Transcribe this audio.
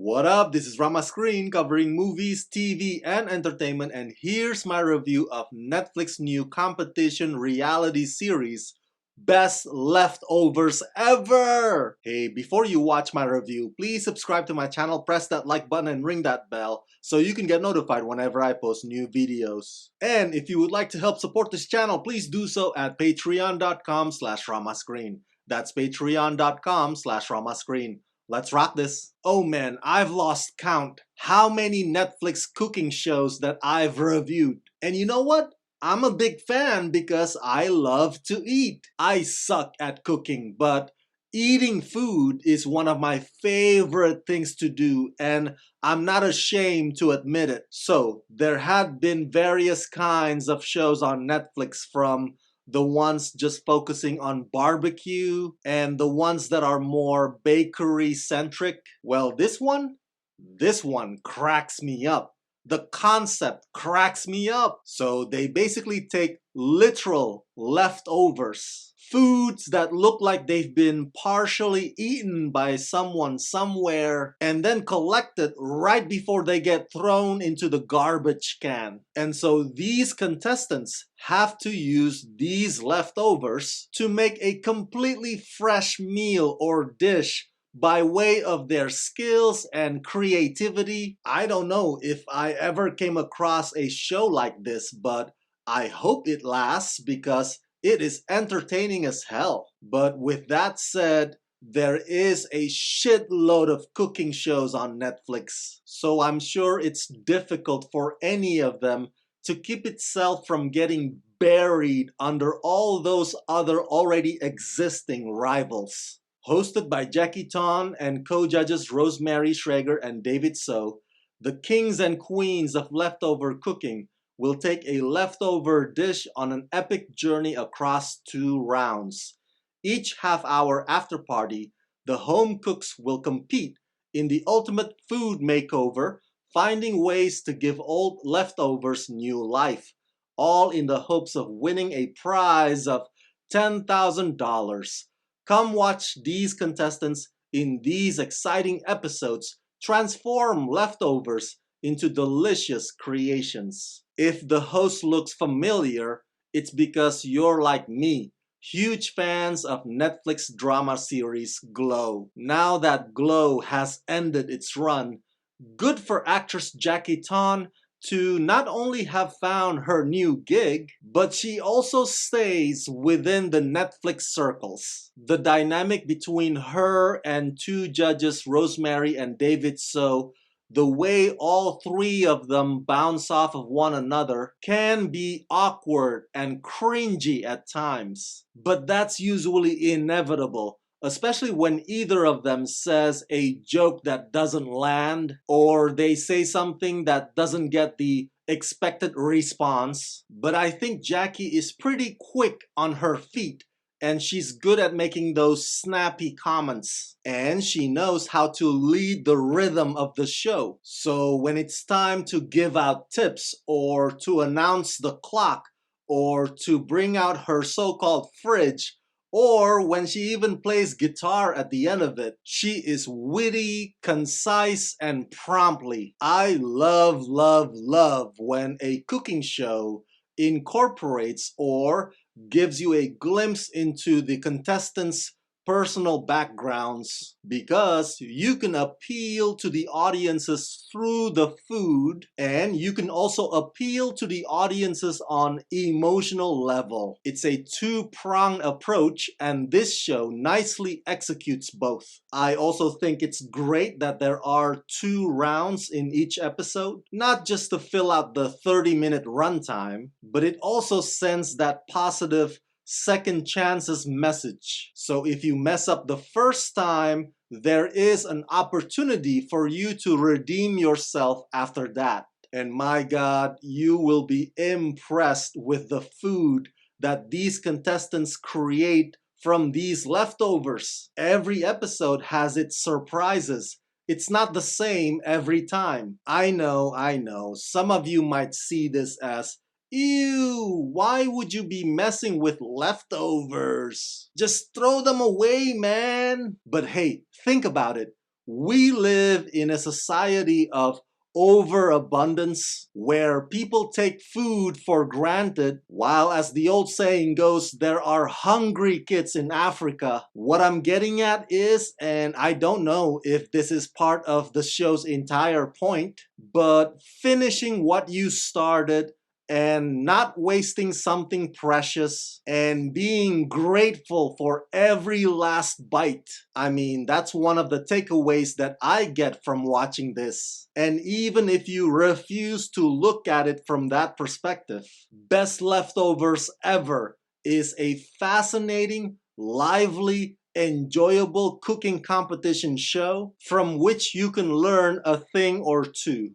What up? This is Rama Screen covering movies, TV, and entertainment, and here's my review of Netflix new competition reality series, Best Leftovers Ever! Hey, before you watch my review, please subscribe to my channel, press that like button, and ring that bell so you can get notified whenever I post new videos. And if you would like to help support this channel, please do so at patreon.com/ramascreen. That's patreon.com/ramascreen. Let's rock this. Oh man, I've lost count how many Netflix cooking shows that I've reviewed. And you know what? I'm a big fan because I love to eat. I suck at cooking, but eating food is one of my favorite things to do, and I'm not ashamed to admit it. So, there had been various kinds of shows on Netflix, from the ones just focusing on barbecue and the ones that are more bakery centric. Well, this one cracks me up. The concept cracks me up. So they basically take literal leftovers, foods that look like they've been partially eaten by someone somewhere, and then collected right before they get thrown into the garbage can. And so these contestants have to use these leftovers to make a completely fresh meal or dish by way of their skills and creativity. I don't know if I ever came across a show like this, but I hope it lasts because it is entertaining as hell. But with that said, there is a shitload of cooking shows on Netflix, so I'm sure it's difficult for any of them to keep itself from getting buried under all those other already existing rivals. Hosted by Jackie Tohn and co-judges Rosemary Schrager and David So, the kings and queens of leftover cooking will take a leftover dish on an epic journey across 2 rounds. Each half-hour after-party, the home cooks will compete in the ultimate food makeover, finding ways to give old leftovers new life, all in the hopes of winning a prize of $10,000. Come watch these contestants in these exciting episodes transform leftovers into delicious creations. If the host looks familiar, it's because you're like me, huge fans of Netflix drama series Glow. Now that Glow has ended its run, good for actress Jackie Tohn to not only have found her new gig, but she also stays within the Netflix circles. The dynamic between her and 2 judges, Rosemary and David So, the way all 3 of them bounce off of one another, can be awkward and cringy at times. But that's usually inevitable, especially when either of them says a joke that doesn't land, or they say something that doesn't get the expected response. But I think Jackie is pretty quick on her feet, and she's good at making those snappy comments. And she knows how to lead the rhythm of the show. So when it's time to give out tips, or to announce the clock, or to bring out her so-called fridge, or when she even plays guitar at the end of it, she is witty, concise, and promptly. I love, love, love when a cooking show incorporates or gives you a glimpse into the contestants' personal backgrounds, because you can appeal to the audiences through the food, and you can also appeal to the audiences on emotional level. It's a 2-pronged approach, and this show nicely executes both. I also think it's great that there are 2 rounds in each episode, not just to fill out the 30-minute runtime, but it also sends that positive second chances message. So if you mess up the first time, there is an opportunity for you to redeem yourself after that. And my God, you will be impressed with the food that these contestants create from these leftovers. Every episode has its surprises. It's not the same every time. I know. Some of you might see this as, ew, why would you be messing with leftovers? Just throw them away, man. But hey, think about it. We live in a society of overabundance where people take food for granted, while, as the old saying goes, there are hungry kids in Africa. What I'm getting at is, and I don't know if this is part of the show's entire point, but finishing what you started and not wasting something precious and being grateful for every last bite. I mean, that's one of the takeaways that I get from watching this. And even if you refuse to look at it from that perspective, Best Leftovers Ever is a fascinating, lively, enjoyable cooking competition show from which you can learn a thing or two.